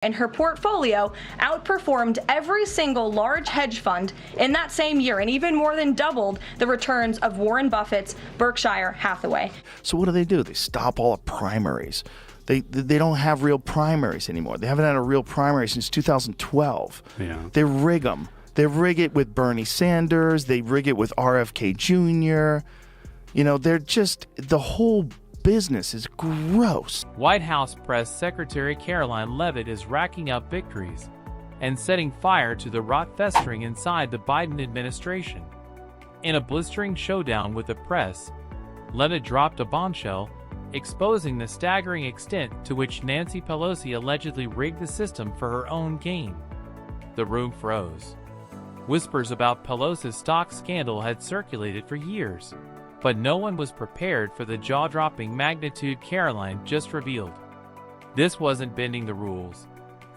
and her portfolio outperformed every single large hedge fund in that same year and even more than doubled the returns of Warren Buffett's Berkshire Hathaway. So what do? They stop all the primaries. They don't have real primaries anymore. They haven't had a real primary since 2012. Yeah. They rig them. They rig it with Bernie Sanders. They rig it with RFK Jr. You know, they're just, the whole business is gross. White House Press Secretary Karoline Leavitt is racking up victories and setting fire to the rot festering inside the Biden administration. In a blistering showdown with the press, Leavitt dropped a bombshell, exposing the staggering extent to which Nancy Pelosi allegedly rigged the system for her own gain. The room froze. Whispers about Pelosi's stock scandal had circulated for years, but no one was prepared for the jaw-dropping magnitude Karoline just revealed. This wasn't bending the rules.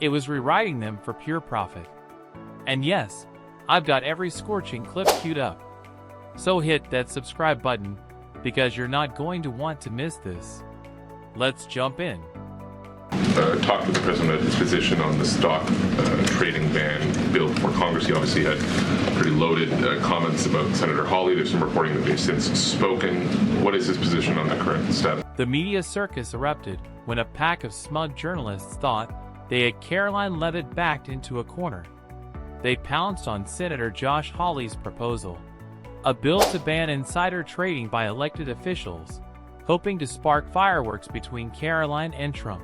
It was rewriting them for pure profit. And yes, I've got every scorching clip queued up. So hit that subscribe button, because you're not going to want to miss this. Let's jump in. Talked with the president about his position on the stock trading ban bill before Congress. He obviously had pretty loaded comments about Senator Hawley. There's some reporting that they've since spoken. What is his position on the current status? The media circus erupted when a pack of smug journalists thought they had Karoline Leavitt backed into a corner. They pounced on Senator Josh Hawley's proposal, a bill to ban insider trading by elected officials, hoping to spark fireworks between Karoline and Trump.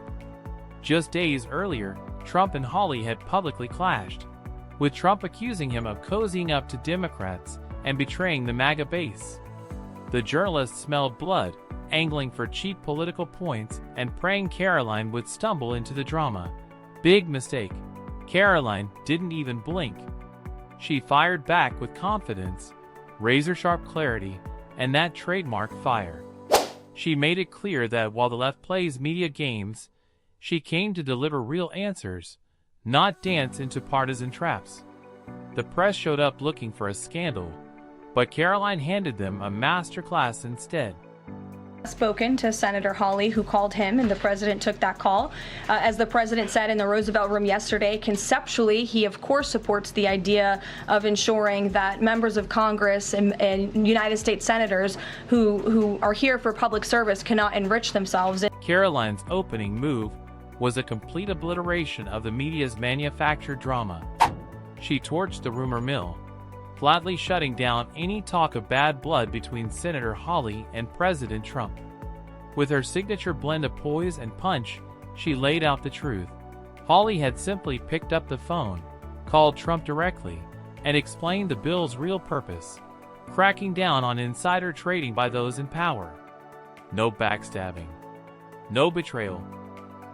Just days earlier, Trump and Hawley had publicly clashed, with Trump accusing him of cozying up to Democrats and betraying the MAGA base. The journalists smelled blood, angling for cheap political points and praying Karoline would stumble into the drama. Big mistake. Karoline didn't even blink. She fired back with confidence, razor-sharp clarity, and that trademark fire. She made it clear that while the left plays media games, she came to deliver real answers, not dance into partisan traps. The press showed up looking for a scandal, but Karoline handed them a masterclass instead. Spoken to Senator Hawley, who called him, and the president took that call. As the president said in the Roosevelt Room yesterday, conceptually, he of course supports the idea of ensuring that members of Congress and United States senators who are here for public service cannot enrich themselves. Karoline's opening move was a complete obliteration of the media's manufactured drama. She torched the rumor mill, flatly shutting down any talk of bad blood between Senator Hawley and President Trump. With her signature blend of poise and punch, she laid out the truth. Hawley had simply picked up the phone, called Trump directly, and explained the bill's real purpose: cracking down on insider trading by those in power. No backstabbing. No betrayal.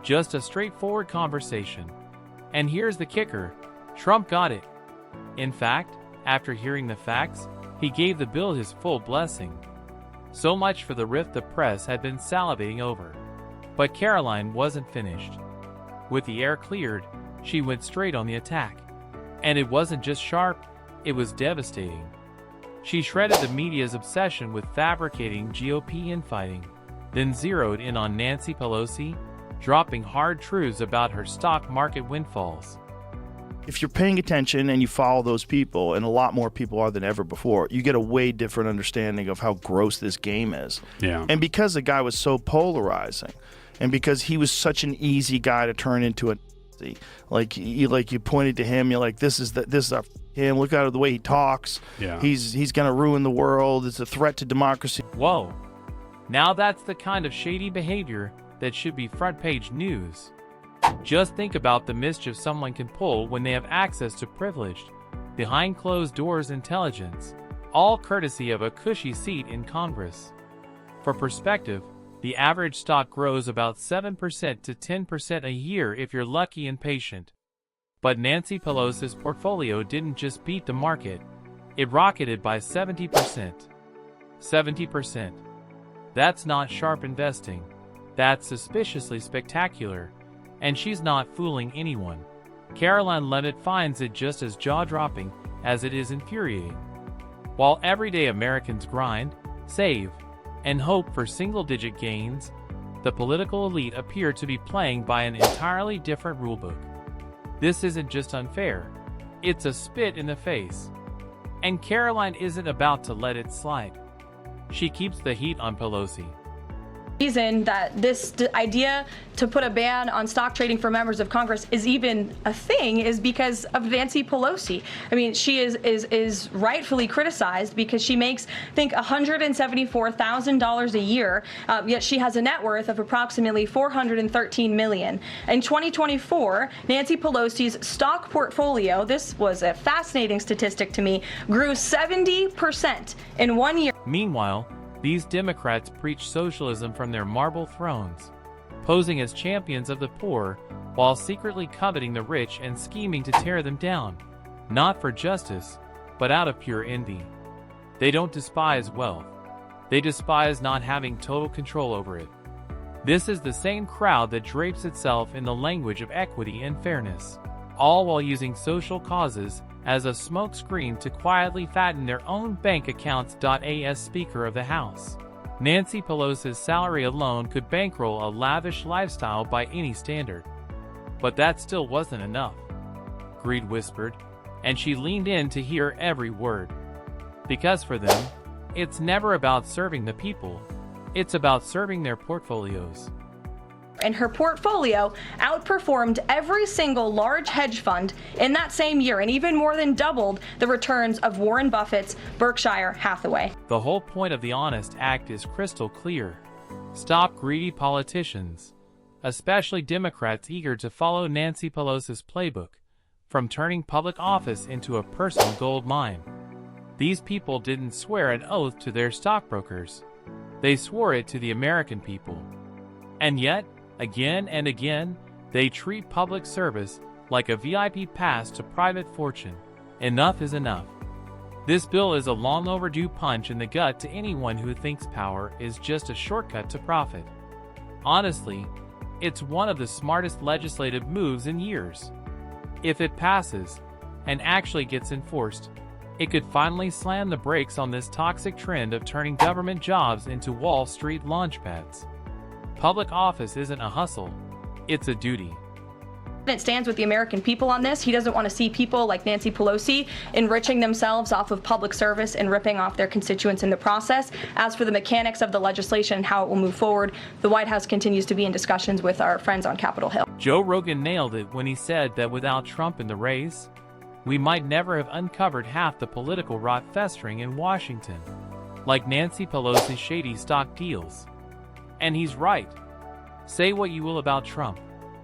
Just a straightforward conversation. And here's the kicker: Trump got it. In fact, after hearing the facts, he gave the bill his full blessing. So much for the rift the press had been salivating over. But Karoline wasn't finished. With the air cleared, she went straight on the attack. And it wasn't just sharp, it was devastating. She shredded the media's obsession with fabricating GOP infighting, then zeroed in on Nancy Pelosi, dropping hard truths about her stock market windfalls. If you're paying attention and you follow those people, and a lot more people are than ever before, you get a way different understanding of how gross this game is. Yeah. And because the guy was so polarizing, and because he was such an easy guy to turn into a like you pointed to him, you're like, this is him. Look at the way he talks. Yeah. He's gonna ruin the world. It's a threat to democracy. Whoa. Now that's the kind of shady behavior that should be front page news. Just think about the mischief someone can pull when they have access to privileged, behind closed doors intelligence, all courtesy of a cushy seat in Congress. For perspective, the average stock grows about 7% to 10% a year if you're lucky and patient. But Nancy Pelosi's portfolio didn't just beat the market, it rocketed by 70%. 70%. That's not sharp investing. That's suspiciously spectacular. And she's not fooling anyone. Karoline Leavitt finds it just as jaw-dropping as it is infuriating. While everyday Americans grind, save, and hope for single-digit gains, the political elite appear to be playing by an entirely different rulebook. This isn't just unfair, it's a spit in the face. And Karoline isn't about to let it slide. She keeps the heat on Pelosi. Reason that this idea to put a ban on stock trading for members of Congress is even a thing is because of Nancy Pelosi. I mean, she is rightfully criticized because she makes, I think, $174,000 a year, yet she has a net worth of approximately $413 million. In 2024, Nancy Pelosi's stock portfolio, this was a fascinating statistic to me, grew 70% in 1 year. Meanwhile, these Democrats preach socialism from their marble thrones, posing as champions of the poor while secretly coveting the rich and scheming to tear them down, not for justice, but out of pure envy. They don't despise wealth. They despise not having total control over it. This is the same crowd that drapes itself in the language of equity and fairness, all while using social causes as a smokescreen to quietly fatten their own bank accounts. As Speaker of the House, Nancy Pelosi's salary alone could bankroll a lavish lifestyle by any standard. But that still wasn't enough, greed whispered, and she leaned in to hear every word. Because for them, it's never about serving the people, it's about serving their portfolios. And her portfolio outperformed every single large hedge fund in that same year and even more than doubled the returns of Warren Buffett's Berkshire Hathaway. The whole point of the Honest Act is crystal clear. Stop greedy politicians, especially Democrats eager to follow Nancy Pelosi's playbook, from turning public office into a personal gold mine. These people didn't swear an oath to their stockbrokers. They swore it to the American people. And yet, again and again, they treat public service like a VIP pass to private fortune. Enough is enough. This bill is a long overdue punch in the gut to anyone who thinks power is just a shortcut to profit. Honestly, it's one of the smartest legislative moves in years. If it passes, and actually gets enforced, it could finally slam the brakes on this toxic trend of turning government jobs into Wall Street launchpads. Public office isn't a hustle, it's a duty. It stands with the American people on this. He doesn't want to see people like Nancy Pelosi enriching themselves off of public service and ripping off their constituents in the process. As for the mechanics of the legislation and how it will move forward, the White House continues to be in discussions with our friends on Capitol Hill. Joe Rogan nailed it when he said that without Trump in the race, we might never have uncovered half the political rot festering in Washington, like Nancy Pelosi's shady stock deals. And he's right. Say what you will about Trump,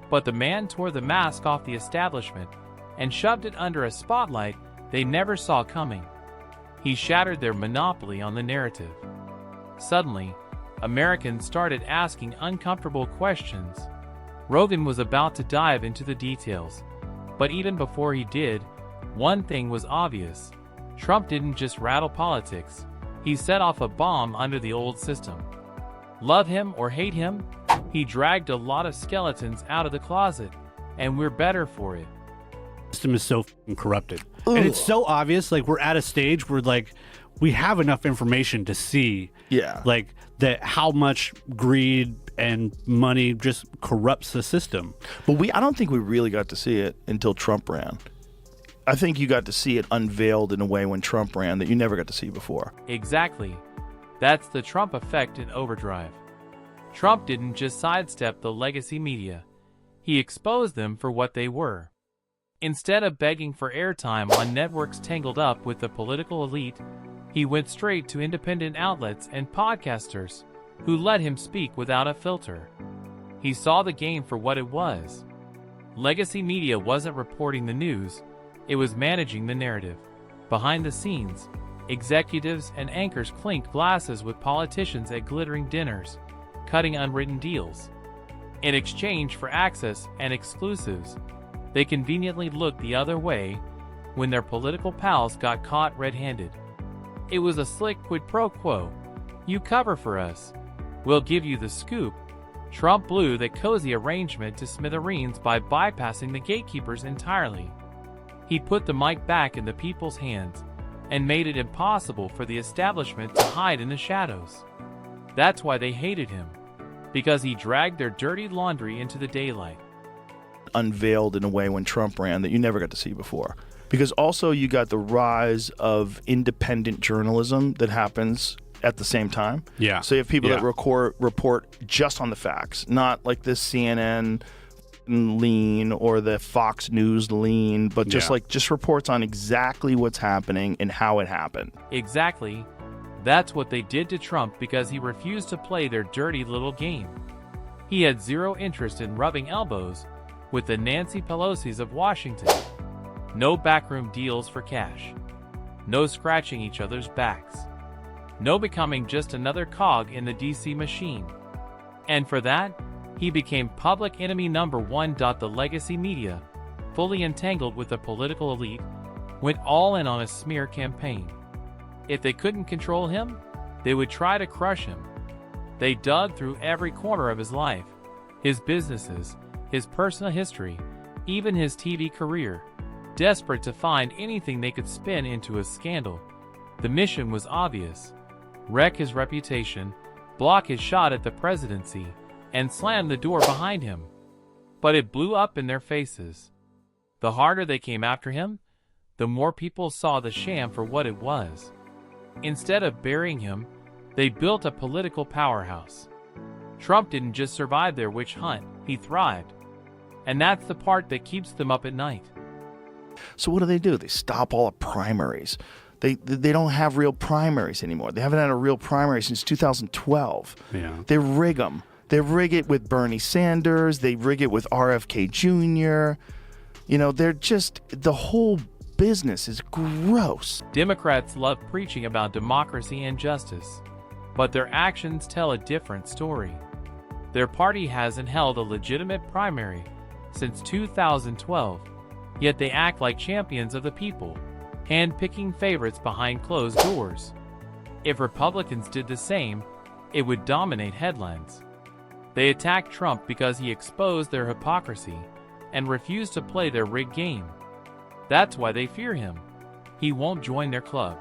but the man tore the mask off the establishment and shoved it under a spotlight they never saw coming. He shattered their monopoly on the narrative. Suddenly, Americans started asking uncomfortable questions. Rogan was about to dive into the details, but even before he did, one thing was obvious. Trump didn't just rattle politics, he set off a bomb under the old system. Love him or hate him, he dragged a lot of skeletons out of the closet, and we're better for it. The system is so f***ing corrupted. Ugh. And it's so obvious, like, we're at a stage where, like, we have enough information to see, like, that how much greed and money just corrupts the system. But I don't think we really got to see it until Trump ran. I think you got to see it unveiled in a way when Trump ran that you never got to see before. Exactly. That's the Trump effect in overdrive. Trump didn't just sidestep the legacy media. He exposed them for what they were. Instead of begging for airtime on networks tangled up with the political elite, he went straight to independent outlets and podcasters who let him speak without a filter. He saw the game for what it was. Legacy media wasn't reporting the news, it was managing the narrative. Behind the scenes, executives and anchors clinked glasses with politicians at glittering dinners, cutting unwritten deals. In exchange for access and exclusives, they conveniently looked the other way when their political pals got caught red-handed. It was a slick quid pro quo. You cover for us, we'll give you the scoop. Trump blew the cozy arrangement to smithereens by bypassing the gatekeepers entirely. He put the mic back in the people's hands and made it impossible for the establishment to hide in the shadows. That's why they hated him, because he dragged their dirty laundry into the daylight. unveiled in a way when Trump ran that you never got to see before. Because also you got the rise of independent journalism that happens at the same time. Yeah. So you have people that report just on the facts, not like this CNN lean or the Fox News lean, but just reports on exactly what's happening and how it happened. Exactly. That's what they did to Trump because he refused to play their dirty little game. He had zero interest in rubbing elbows with the Nancy Pelosi's of Washington. No backroom deals for cash. No scratching each other's backs. No becoming just another cog in the DC machine. And for that, he became public enemy number one. The legacy media, fully entangled with the political elite, went all in on a smear campaign. If they couldn't control him, they would try to crush him. They dug through every corner of his life, his businesses, his personal history, even his TV career, desperate to find anything they could spin into a scandal. The mission was obvious: wreck his reputation, block his shot at the presidency, and slam the door behind him. But it blew up in their faces. The harder they came after him, the more people saw the sham for what it was. Instead of burying him, they built a political powerhouse. Trump didn't just survive their witch hunt, he thrived. And that's the part that keeps them up at night. So what do? They stop all the primaries. They don't have real primaries anymore. They haven't had a real primary since 2012. Yeah. They rig them. They rig it with Bernie Sanders. They rig it with RFK Jr. You know, they're just, the whole business is gross. Democrats love preaching about democracy and justice, but their actions tell a different story. Their party hasn't held a legitimate primary since 2012, yet they act like champions of the people, hand-picking favorites behind closed doors. If Republicans did the same, it would dominate headlines. They attacked Trump because he exposed their hypocrisy and refused to play their rigged game. That's why they fear him. He won't join their club.